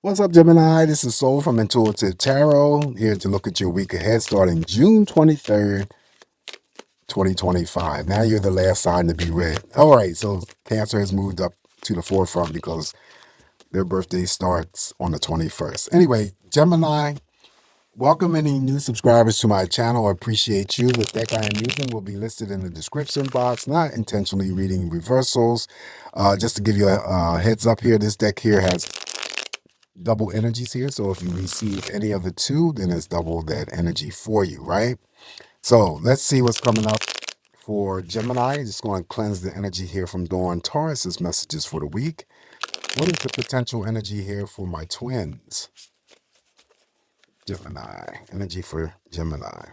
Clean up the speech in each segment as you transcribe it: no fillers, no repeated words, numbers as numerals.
What's up, Gemini? This is Soul from Intuitive Tarot, here to look at your week ahead starting June 23rd, 2025. Now you're the last sign to be read. All right, so Cancer has moved up to the forefront because their birthday starts on the 21st. Anyway, Gemini, welcome any new subscribers to my channel. I appreciate you. The deck I am using will be listed in the description box, not intentionally reading reversals. Just to give you a heads up here, this deck here has double energies here. So if you receive any of the two, then it's double that energy for you, right? So let's see what's coming up for Gemini. Just going to cleanse the energy here from Dawn. Taurus's messages for the week. What is the potential energy here for my twins? Gemini. Energy for Gemini.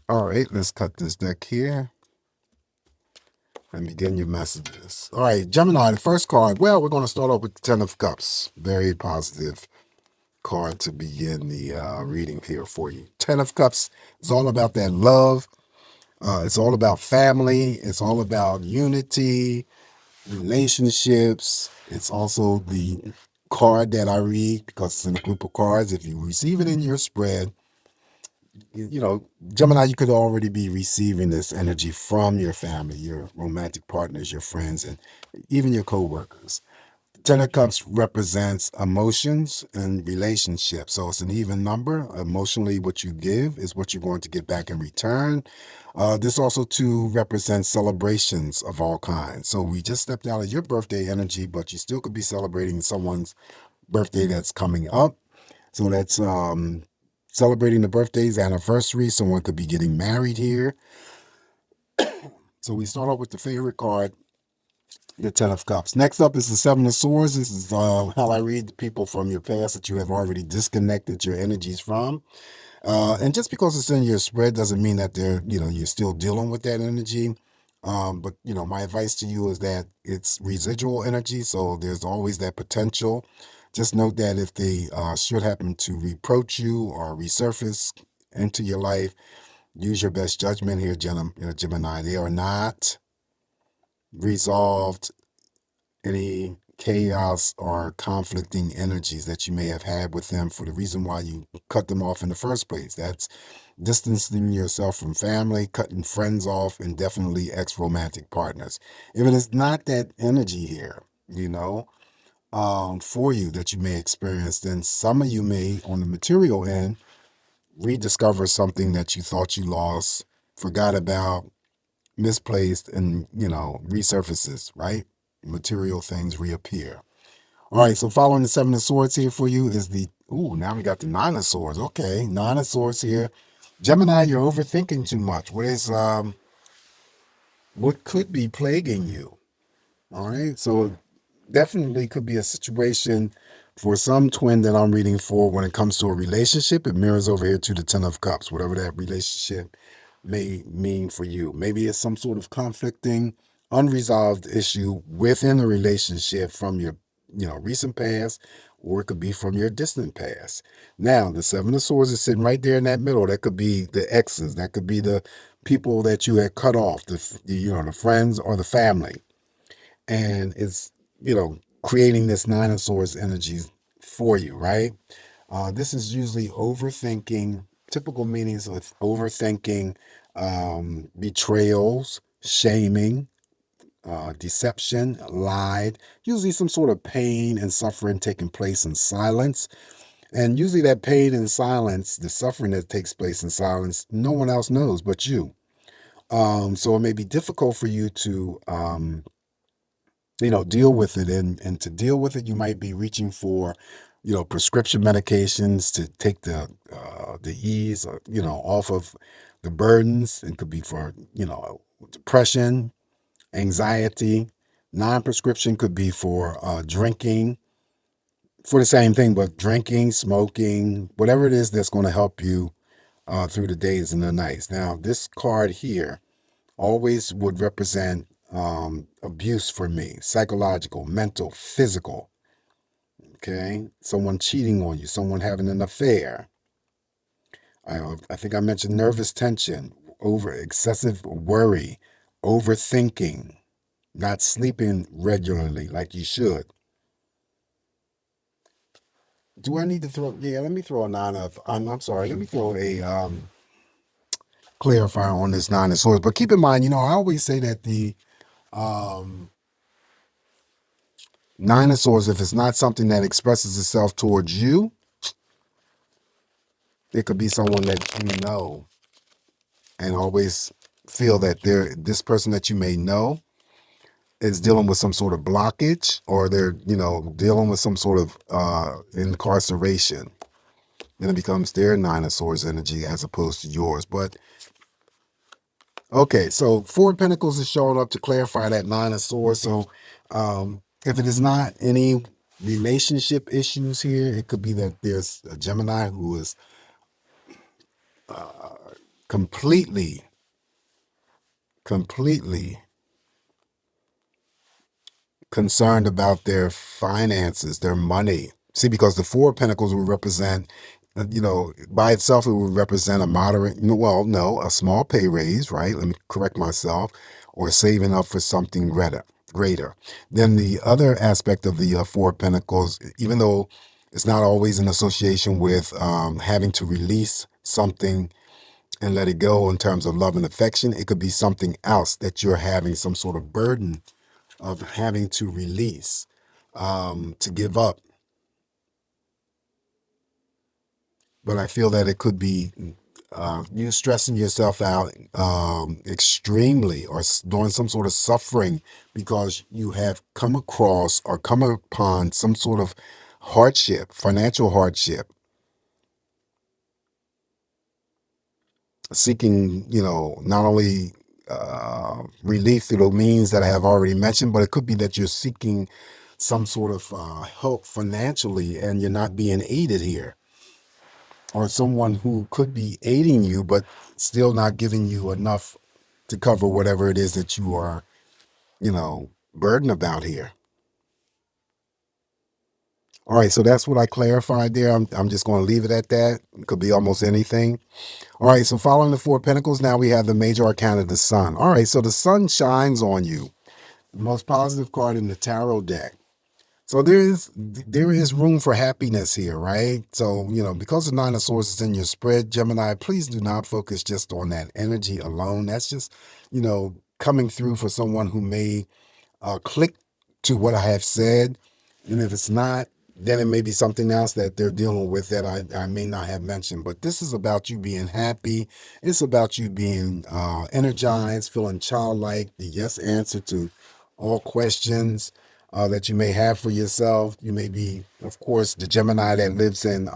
All right, let's cut this deck here and begin your messages. All right, Gemini, the first card. Well, we're going to start off with the Ten of Cups. Very positive card to begin the reading here for you. Ten of Cups is all about that love. It's all about family. It's all about unity, relationships. It's also the card that I read because it's in a group of cards. If you receive it in your spread, Gemini, you could already be receiving this energy from your family, your romantic partners, your friends, and even your co-workers. Ten of Cups represents emotions and relationships. So it's an even number. Emotionally, what you give is what you're going to get back in return. This also too represents celebrations of all kinds. So we just stepped out of your birthday energy, but you still could be celebrating someone's birthday that's coming up. So that's celebrating the birthday's anniversary. Someone could be getting married here. So we start off with the favorite card, the Ten of Cups. Next up is the Seven of Swords. This is how I read the people from your past that you have already disconnected your energies from. And just because it's in your spread doesn't mean that you're still dealing with that energy. But my advice to you is that it's residual energy, so there's always that potential. Just note that if they should happen to reproach you or resurface into your life, use your best judgment here, Gemini. They are not resolved any chaos or conflicting energies that you may have had with them for the reason why you cut them off in the first place. That's distancing yourself from family, cutting friends off, and definitely ex-romantic partners. If it is not that energy here, for you that you may experience, then some of you may, on the material end, rediscover something that you thought you lost, forgot about, misplaced, and resurfaces, right? Material things reappear. All right, so following the Seven of Swords here for you is now we got the Nine of Swords. Okay, Nine of Swords here. Gemini, you're overthinking too much. What could be plaguing you? All right, so definitely could be a situation for some twin that I'm reading for when it comes to a relationship. It mirrors over here to the Ten of Cups, whatever that relationship may mean for you. Maybe it's some sort of conflicting, unresolved issue within a relationship from your, recent past, or it could be from your distant past. Now, the Seven of Swords is sitting right there in that middle. That could be the exes. That could be the people that you had cut off, the friends or the family. And it's, creating this Nine of Swords energy for you, right? This is usually overthinking, typical meanings of overthinking, betrayals, shaming, deception, lied, usually some sort of pain and suffering taking place in silence. And usually that pain and silence, the suffering that takes place in silence, no one else knows but you. So it may be difficult for you to deal with it. And to deal with it, you might be reaching for, prescription medications to take the ease, off of the burdens. It could be for, depression, anxiety. Non-prescription could be for drinking, for the same thing, but drinking, smoking, whatever it is that's going to help you through the days and the nights. Now, this card here always would represent abuse for me, psychological, mental, physical. Okay, someone cheating on you, someone having an affair. I think I mentioned nervous tension, over excessive worry, overthinking, not sleeping regularly like you should. Do I need to throw? Yeah, let me throw a nine of. I'm sorry. Let me throw a clarifier on this nine of swords. But keep in mind, I always say that the um, nine of swords, if it's not something that expresses itself towards you, it could be someone that you know, and always feel that this person that you may know is dealing with some sort of blockage, or they're dealing with some sort of incarceration. Then it becomes their nine of swords energy as opposed to yours. But okay, so Four of Pentacles is showing up to clarify that nine of swords. So if it is not any relationship issues here, it could be that there's a Gemini who is completely concerned about their finances, their money. See, because the Four of Pentacles would represent, by itself, it would represent a moderate, well, no, a small pay raise, right? Let me correct myself, or saving up for something greater. Then the other aspect of the Four of Pentacles, even though it's not always in association with having to release something and let it go in terms of love and affection, it could be something else that you're having some sort of burden of having to release, to give up. But I feel that it could be you stressing yourself out extremely, or doing some sort of suffering because you have come across or come upon some sort of hardship, financial hardship, seeking, not only relief through the means that I have already mentioned, but it could be that you're seeking some sort of help financially and you're not being aided here, or someone who could be aiding you but still not giving you enough to cover whatever it is that you are, burdened about here. All right, so that's what I clarified there. I'm just going to leave it at that. It could be almost anything. All right, so following the Four of Pentacles, now we have the major arcana, the Sun. All right, so the Sun shines on you, the most positive card in the tarot deck. So there is room for happiness here, right? So, because the Nine of Swords is in your spread, Gemini, please do not focus just on that energy alone. That's just, coming through for someone who may click to what I have said. And if it's not, then it may be something else that they're dealing with that I may not have mentioned. But this is about you being happy. It's about you being energized, feeling childlike, the yes answer to all questions that you may have for yourself. You may be, of course, the Gemini that lives in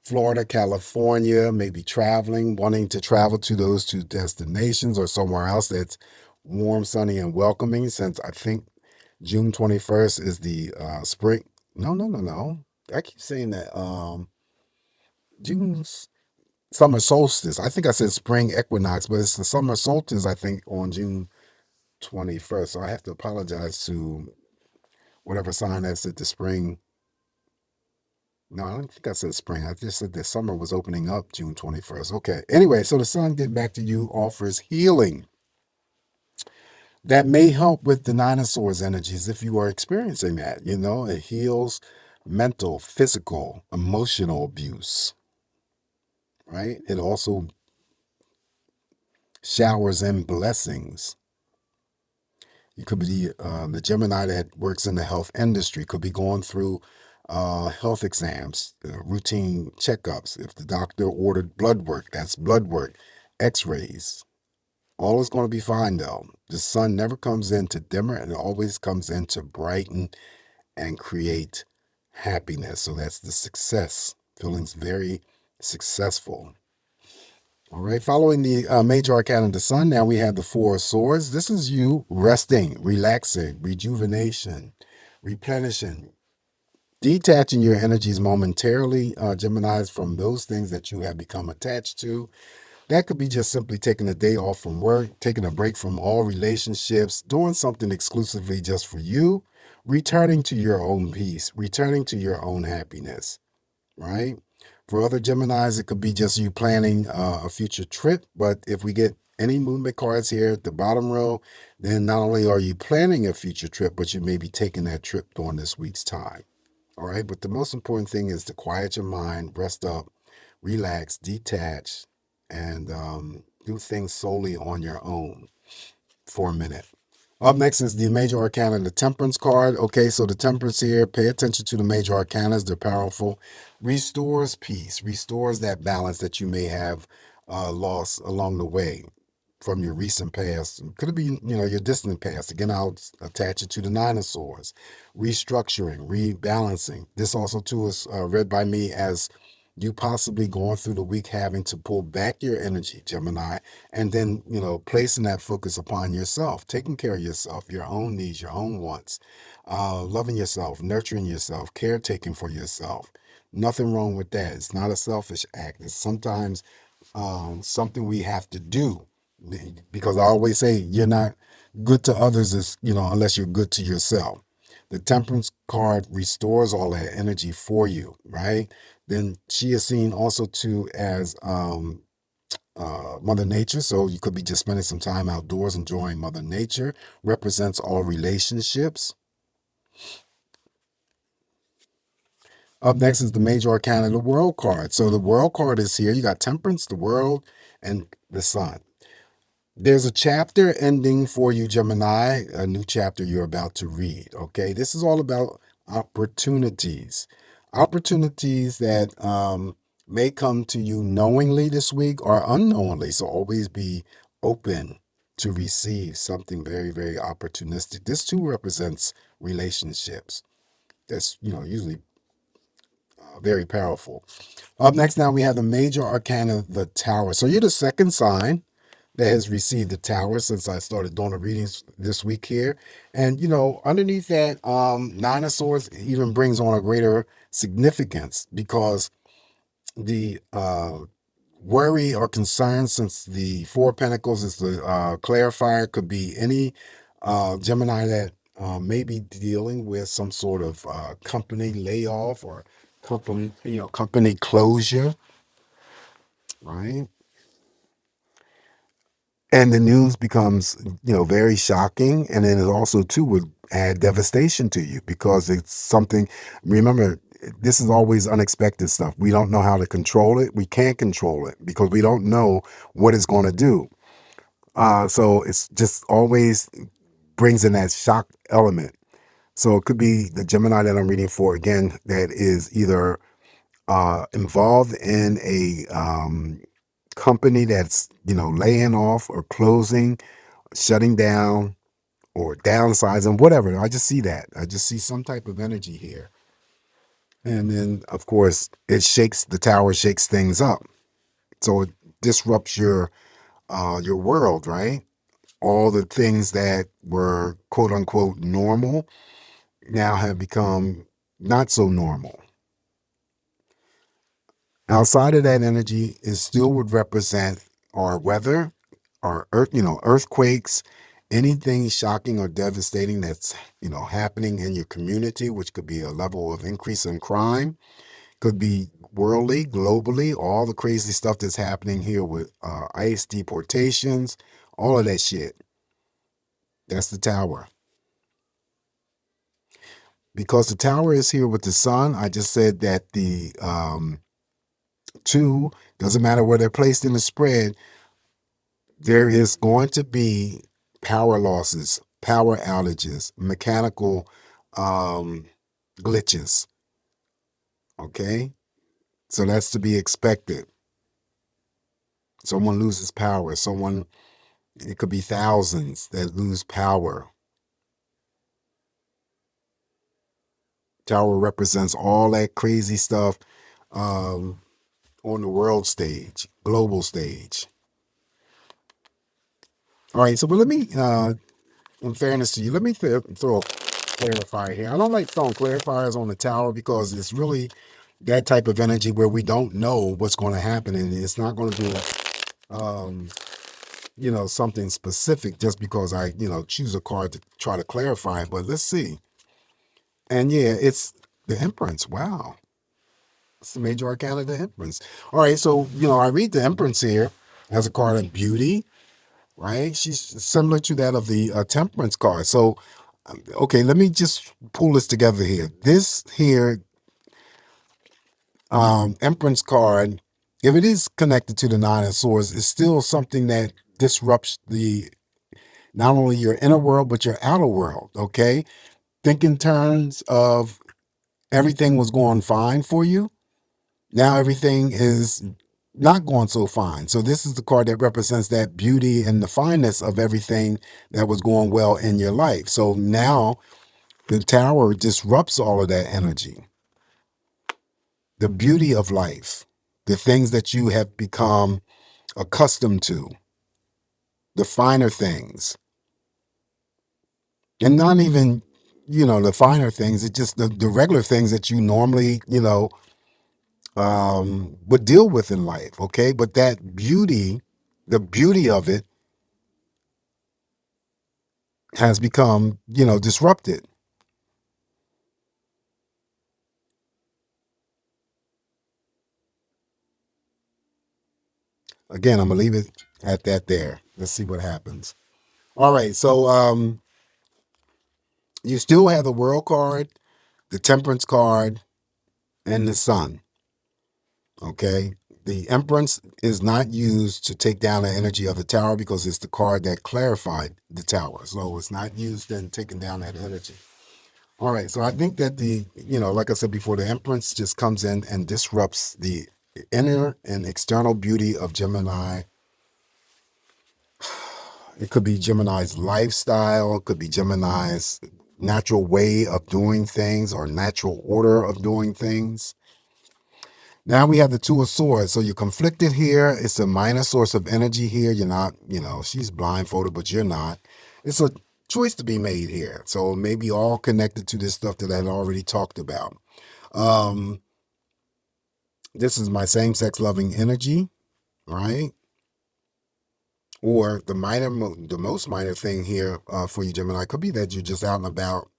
Florida, California, maybe traveling, wanting to travel to those two destinations or somewhere else that's warm, sunny, and welcoming, since I think June 21st is the spring. No, no, no, no. I keep saying that June's summer solstice. I think I said spring equinox, but it's the summer solstice, I think, on June 21st. So I have to apologize to whatever sign that said the spring. No, I don't think I said spring. I just said the summer was opening up June 21st. Okay. Anyway, so the Sun, getting back to you, offers healing that may help with the Nine of Swords energies if you are experiencing that. It heals mental, physical, emotional abuse, right? It also showers in blessings. You could be the Gemini that works in the health industry, could be going through health exams, routine checkups. If the doctor ordered blood work, that's blood work, x-rays. All is going to be fine, though. The Sun never comes in to dimmer, and it always comes in to brighten and create happiness. So that's the success. Feelings very successful. All right, following the major arcana of the Sun, now we have the Four of Swords. This is you resting, relaxing, rejuvenation, replenishing, detaching your energies momentarily, Geminis, from those things that you have become attached to. That could be just simply taking a day off from work, taking a break from all relationships, doing something exclusively just for you, returning to your own peace, returning to your own happiness, right? For other Geminis, it could be just you planning a future trip. But if we get any movement cards here at the bottom row, then not only are you planning a future trip, but you may be taking that trip during this week's time. All right. But the most important thing is to quiet your mind, rest up, relax, detach, and do things solely on your own for a minute. Up next is the major arcana, the temperance card. Okay, so the temperance here, pay attention to the major arcanas. They're powerful. Restores peace, restores that balance that you may have lost along the way from your recent past. Could it be, your distant past? Again, I'll attach it to the Nine of Swords. Restructuring, rebalancing. This also, too, is read by me as you possibly going through the week having to pull back your energy, Gemini, and then, placing that focus upon yourself, taking care of yourself, your own needs, your own wants, loving yourself, nurturing yourself, caretaking for yourself. Nothing wrong with that. It's not a selfish act. It's sometimes something we have to do, because I always say you're not good to others unless you're good to yourself. The temperance card restores all that energy for you, right? Then she is seen also too as Mother Nature. So you could be just spending some time outdoors enjoying Mother Nature. Represents all relationships. Up next is the major arcana, the world card. So the world card is here. You got temperance, the world, and the sun. There's a chapter ending for you, Gemini, a new chapter you're about to read. Okay, this is all about opportunities. Opportunities that may come to you knowingly this week or unknowingly. So always be open to receive something very, very opportunistic. This too represents relationships. That's, usually very powerful. Up next, now we have the major arcana, the Tower. So you're the second sign that has received the Tower since I started doing the readings this week here. And, underneath that, Nine of Swords even brings on a greater significance, because the worry or concern, since the Four of Pentacles is the clarifier, could be any Gemini that may be dealing with some sort of company layoff or company closure, right? And the news becomes, very shocking. And then it also, too, would add devastation to you, because it's something, remember, this is always unexpected stuff. We don't know how to control it. We can't control it because we don't know what it's going to do. So it's just always brings in that shock element. So it could be the Gemini that I'm reading for, again, that is either involved in a company that's, laying off or closing, shutting down, or downsizing, whatever. I just see that. I just see some type of energy here. And then, of course, the tower shakes things up. So it disrupts your world, right? All the things that were quote unquote normal now have become not so normal. Outside of that energy, it still would represent our weather, our earth, earthquakes, anything shocking or devastating that's, happening in your community, which could be a level of increase in crime, could be worldly, globally, all the crazy stuff that's happening here with ICE deportations, all of that shit. That's the tower. Because the tower is here with the sun, I just said that the two, doesn't matter where they're placed in the spread, there is going to be power losses, power outages, mechanical glitches. Okay? So that's to be expected. Someone loses power. It could be thousands that lose power. Tower represents all that crazy stuff on the world stage, global stage. All right, so but let me, in fairness to you, let me throw a clarifier here. I don't like throwing clarifiers on the tower because it's really that type of energy where we don't know what's going to happen, and it's not going to be, something specific just because I, choose a card to try to clarify. But let's see. And yeah, it's the Empress. Wow. It's the major arcana of the Empress. All right, so I read the Empress here as a card of beauty, right? She's similar to that of the Temperance card. So, okay, let me just pull this together here. This here Empress card, if it is connected to the Nine of Swords, is still something that disrupts the not only your inner world but your outer world. Okay, think in terms of everything was going fine for you. Now everything is not going so fine. So this is the card that represents that beauty and the fineness of everything that was going well in your life. So now the Tower disrupts all of that energy, the beauty of life, the things that you have become accustomed to, the finer things, and not even, the finer things. It's just the regular things that you normally, would deal with in life. Okay. But that beauty, the beauty of it has become, disrupted. Again, I'm going to leave it at that there. Let's see what happens. All right. So, you still have the World card, the Temperance card, and the Sun. Okay. The Empress is not used to take down the energy of the Tower because it's the card that clarified the Tower. So it's not used in taking down that energy. All right. So I think that like I said before, the Empress just comes in and disrupts the inner and external beauty of Gemini. It could be Gemini's lifestyle. It could be Gemini's natural way of doing things or natural order of doing things. Now we have the Two of Swords. So you're conflicted here. It's a minor source of energy here. You're not, she's blindfolded, but you're not. It's a choice to be made here. So maybe all connected to this stuff that I had already talked about. Um, this is my same-sex loving energy, right? Or the most minor thing here for you, Gemini, could be that you're just out and about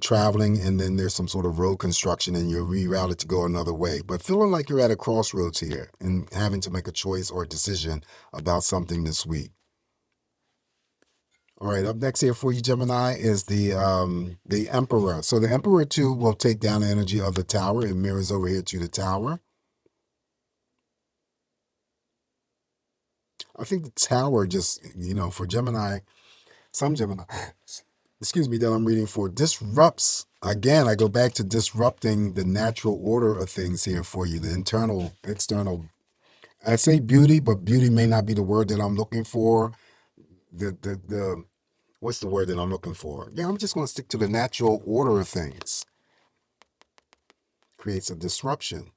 traveling, and then there's some sort of road construction and you're rerouted to go another way. But feeling like you're at a crossroads here and having to make a choice or a decision about something this week. All right, up next here for you, Gemini, is the Emperor. So the Emperor too will take down the energy of the Tower. It mirrors over here to the Tower. I think the Tower just, for Gemini, some Gemini, excuse me, that I'm reading for, disrupts. Again, I go back to disrupting the natural order of things here for you, the internal, external. I say beauty, but beauty may not be the word that I'm looking for. The what's the word that I'm looking for? Yeah, I'm just going to stick to the natural order of things. Creates a disruption.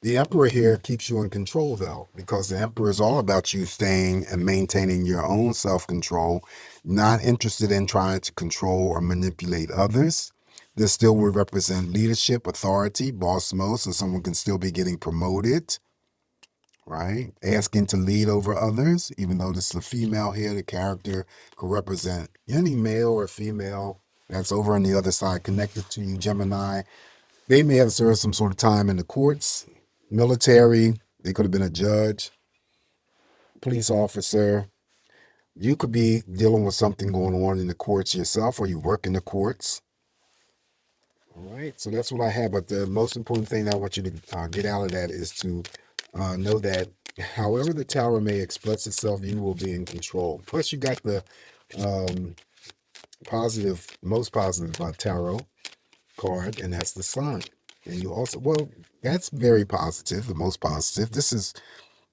The Emperor here keeps you in control, though, because the Emperor is all about you staying and maintaining your own self-control, not interested in trying to control or manipulate others. This still would represent leadership, authority, boss mode, so someone can still be getting promoted, right? Asking to lead over others, even though this is a female here, the character could represent any male or female that's over on the other side connected to you, Gemini. They may have served some sort of time in the courts, military. They could have been a judge, police officer. You could be dealing with something going on in the courts yourself, or you work in the courts. All right, so that's what I have. But the most important thing I want you to get out of that is to know that however the Tower may express itself, you will be in control. Plus, you got the um, most positive tarot card, and that's the Sun. And you also, well, that's very positive, the most positive. This is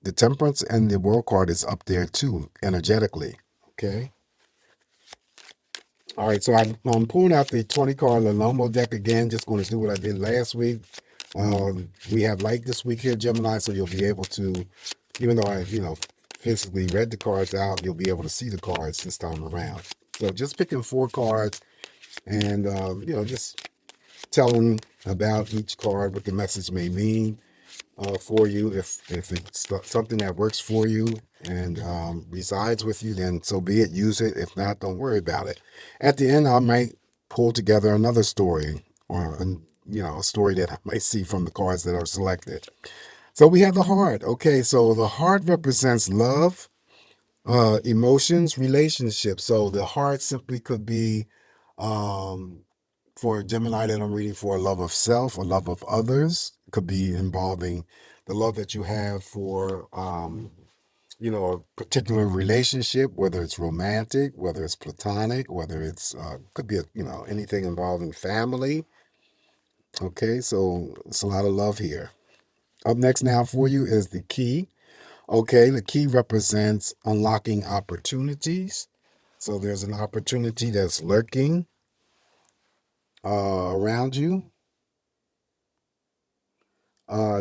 the Temperance, and the World card is up there too, energetically. Okay. All right, so I'm pulling out the 20 card Lenomo deck again, just going to do what I did last week. We have light this week here, Gemini, so you'll be able to, even though I, physically read the cards out, you'll be able to see the cards this time around. So just picking 4 cards and, just telling about each card, what the message may mean for you. If it's something that works for you and resides with you, then so be it. Use it. If not, don't worry about it. At the end, I might pull together another story, or a story that I might see from the cards that are selected. So we have the heart. Okay, so the heart represents love, emotions, relationships. So the heart simply could be, um, for Gemini that I'm reading for, a love of self, a love of others. It could be involving the love that you have for, a particular relationship, whether it's romantic, whether it's platonic, whether it's could be anything involving family. Okay, so it's a lot of love here. Up next now for you is the key. Okay, the key represents unlocking opportunities. So there's an opportunity that's lurking around you,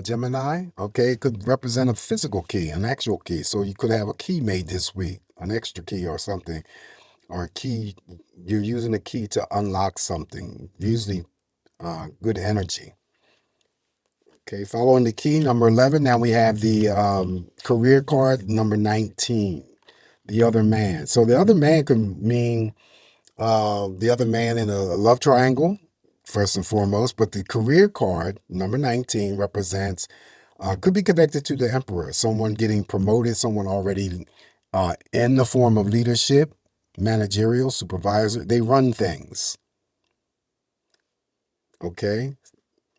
Gemini. Okay, it could represent a physical key, an actual key. So you could have a key made this week, an extra key or something, or a key. You're using a key to unlock something, usually good energy. Okay, following the key, number 11, now we have the career card, number 19, the other man. So the other man could mean the other man in a love triangle, first and foremost, but the career card, number 19, represents, could be connected to the emperor, someone getting promoted, someone already in the form of leadership, managerial, supervisor. They run things. Okay,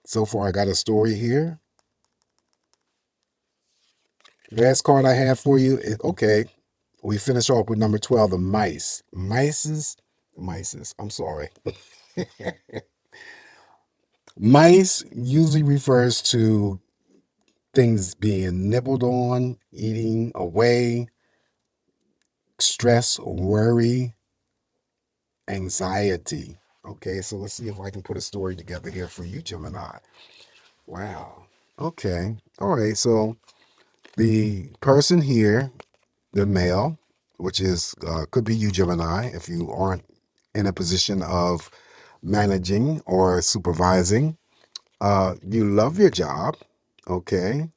so far I got a story here. Last card I have for you is, okay, we finish off with number 12, the mice. Mices, I'm sorry. Mice usually refers to things being nibbled on, eating away, stress, worry, anxiety. Okay, so let's see if I can put a story together here for you, Gemini. Wow. Okay. All right. So the person here, the male, which is could be you, Gemini, if you aren't in a position of managing or supervising. You love your job, okay,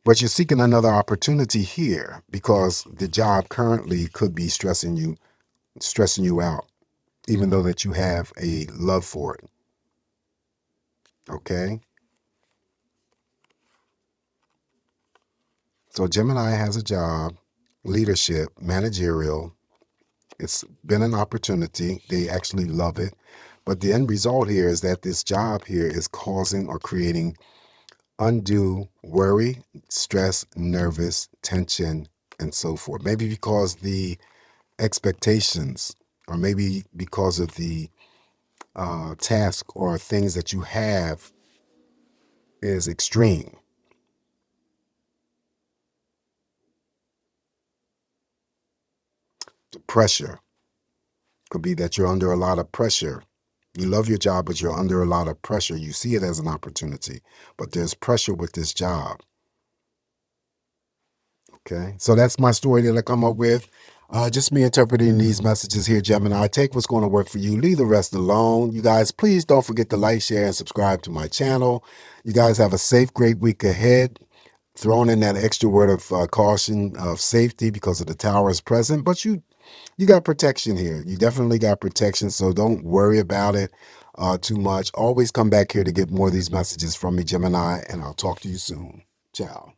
but you're seeking another opportunity here because the job currently could be stressing you out, even though that you have a love for it. Okay, so Gemini has a job, leadership, managerial. It's been an opportunity. They actually love it. But the end result here is that this job here is causing or creating undue worry, stress, nervous, tension, and so forth. Maybe because the expectations, or maybe because of the task or things that you have is extreme. The pressure could be that you're under a lot of pressure. You love your job, but you're under a lot of pressure. You see it as an opportunity, but there's pressure with this job. Okay, so that's my story that I come up with. Just me interpreting these messages here, Gemini. Take what's going to work for you. Leave the rest alone. You guys, please don't forget to like, share, and subscribe to my channel. You guys have a safe, great week ahead. Throwing in that extra word of caution, of safety, because of the tower is present. But you got protection here. You definitely got protection, so don't worry about it too much. Always come back here to get more of these messages from me, Gemini, and I'll talk to you soon. Ciao.